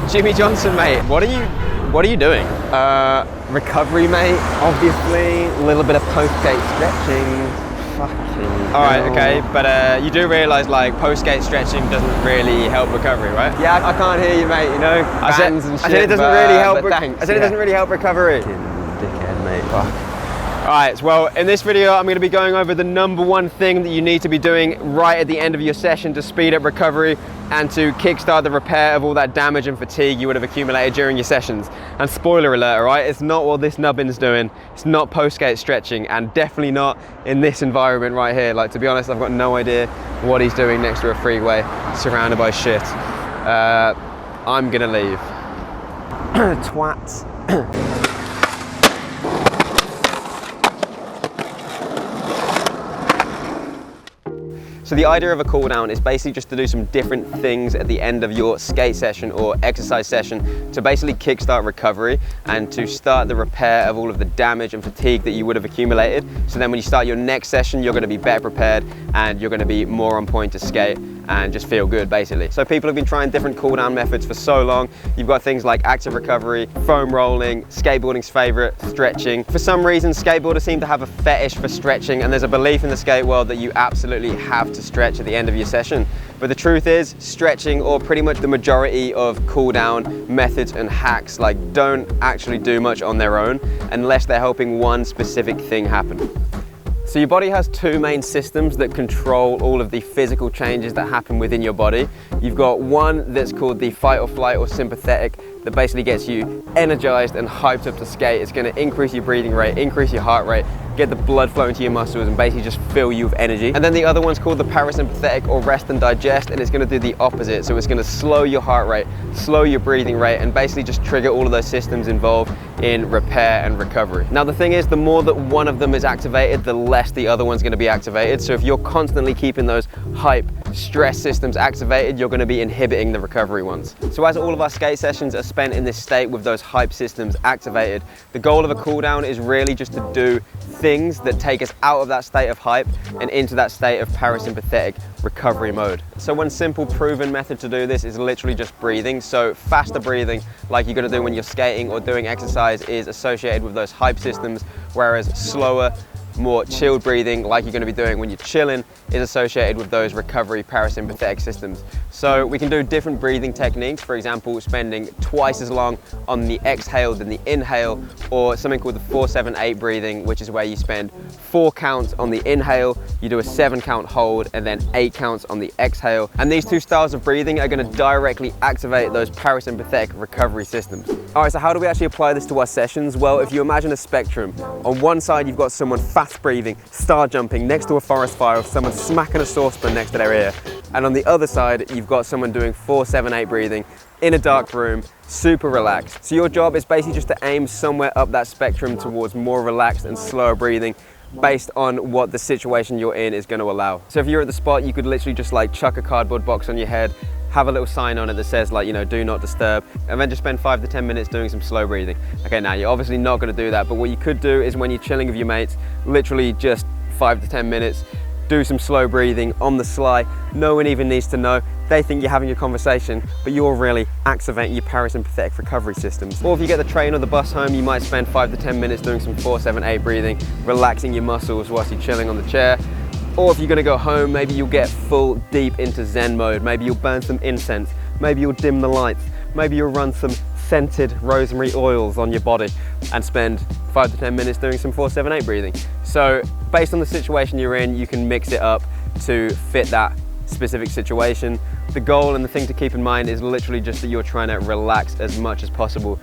Jimmy Johnson, mate, what are you doing? Recovery, mate, obviously. A little bit of post-gate stretching. Fucking All right, hell. okay, but you do realise like post-gate stretching doesn't really help recovery, right? Yeah, I can't hear you, mate, you know, bands and shit. I said it doesn't really help. Thanks, I said it doesn't really help recovery. Fucking dickhead, mate. Fuck. Alright, well, in this video I'm going to be going over the #1 thing that you need to be doing right at the end of your session to speed up recovery and to kickstart the repair of all that damage and fatigue you would have accumulated during your sessions. And spoiler alert, alright, it's not what this nubbin's doing. It's not post-gate stretching, and definitely not in this environment right here. Like, to be honest, I've got no idea what he's doing next to a freeway surrounded by shit. I'm gonna leave. Twat. So the idea of a cool down is basically just to do some different things at the end of your skate session or exercise session to basically kickstart recovery and to start the repair of all of the damage and fatigue that you would have accumulated. So then when you start your next session, you're going to be better prepared and you're going to be more on point to skate and just feel good, basically. So people have been trying different cool down methods for so long. You've got things like active recovery, foam rolling, skateboarding's favorite, stretching. For some reason, skateboarders seem to have a fetish for stretching, and there's a belief in the skate world that you absolutely have to stretch at the end of your session. But the truth is, stretching, or pretty much the majority of cool down methods and hacks, like, don't actually do much on their own unless they're helping one specific thing happen. So your body has two main systems that control all of the physical changes that happen within your body. You've got one that's called the fight or flight or sympathetic, that basically gets you energized and hyped up to skate. It's going to increase your breathing rate, increase your heart rate, get the blood flowing to your muscles and basically just fill you with energy. And then the other one's called the parasympathetic or rest and digest, and it's going to do the opposite. So it's going to slow your heart rate, slow your breathing rate, and basically just trigger all of those systems involved in repair and recovery. Now the thing is, the more that one of them is activated, the less the other one's going to be activated. So if you're constantly keeping those hype, stress systems activated, you're going to be inhibiting the recovery ones. So as all of our skate sessions are spent in this state with those hype systems activated, the goal of a cool down is really just to do things that take us out of that state of hype and into that state of parasympathetic recovery mode. So one simple proven method to do this is literally just breathing. So faster breathing, like you're going to do when you're skating or doing exercise, is associated with those hype systems, whereas slower, more chilled breathing, like you're going to be doing when you're chilling, is associated with those recovery parasympathetic systems. So we can do different breathing techniques, for example, spending twice as long on the exhale than the inhale, or something called the 4-7-8 breathing, which is where you spend 4 counts on the inhale, you do a 7 count hold, and then 8 counts on the exhale. And these two styles of breathing are going to directly activate those parasympathetic recovery systems. All right, so how do we actually apply this to our sessions? Well, if you imagine a spectrum, on one side you've got someone fast breathing, star jumping next to a forest fire with someone smacking a saucepan next to their ear. And on the other side, you've got someone doing 4-7-8 breathing in a dark room, super relaxed. So your job is basically just to aim somewhere up that spectrum towards more relaxed and slower breathing based on what the situation you're in is going to allow. So if you're at the spot, you could literally just like chuck a cardboard box on your head, have a little sign on it that says, like, you know, do not disturb, and then just spend 5 to 10 minutes doing some slow breathing. Okay, now you're obviously not going to do that, but what you could do is when you're chilling with your mates, literally just 5 to 10 minutes, do some slow breathing on the sly. No one even needs to know. They think you're having a conversation, but you're really activating your parasympathetic recovery systems. Or if you get the train or the bus home, you might spend 5 to 10 minutes doing some 4-7-8 breathing, relaxing your muscles whilst you're chilling on the chair. Or if you're going to go home, maybe you'll get full deep into Zen mode. Maybe you'll burn some incense. Maybe you'll dim the lights. Maybe you'll run some scented rosemary oils on your body and spend 5 to 10 minutes doing some 4-7-8 breathing. So based on the situation you're in, you can mix it up to fit that specific situation. The goal and the thing to keep in mind is literally just that you're trying to relax as much as possible.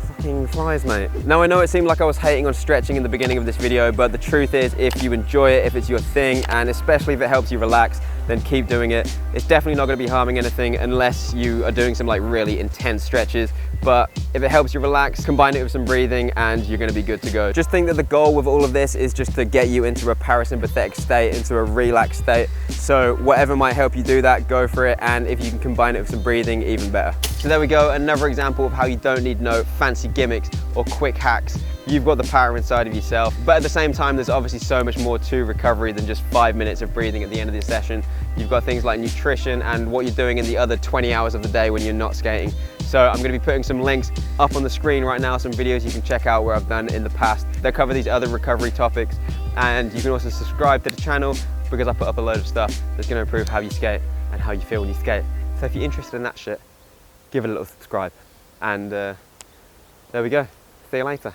Fucking flies, mate. Now I know it seemed like I was hating on stretching in the beginning of this video, but the truth is, if you enjoy it, if it's your thing, and especially if it helps you relax, then keep doing it. It's definitely not going to be harming anything unless you are doing some like really intense stretches. but if it helps you relax, combine it with some breathing and you're gonna be good to go. Just think that the goal with all of this is just to get you into a parasympathetic state, into a relaxed state. So whatever might help you do that, go for it. And if you can combine it with some breathing, even better. So there we go, another example of how you don't need no fancy gimmicks or quick hacks. You've got the power inside of yourself, but at the same time, there's obviously so much more to recovery than just 5 minutes of breathing at the end of the session. You've got things like nutrition and what you're doing in the other 20 hours of the day when you're not skating. So I'm going to be putting some links up on the screen right now, some videos you can check out where I've done in the past that cover these other recovery topics. And you can also subscribe to the channel because I put up a load of stuff that's going to improve how you skate and how you feel when you skate. So if you're interested in that shit, give it a little subscribe. And there we go. See you later.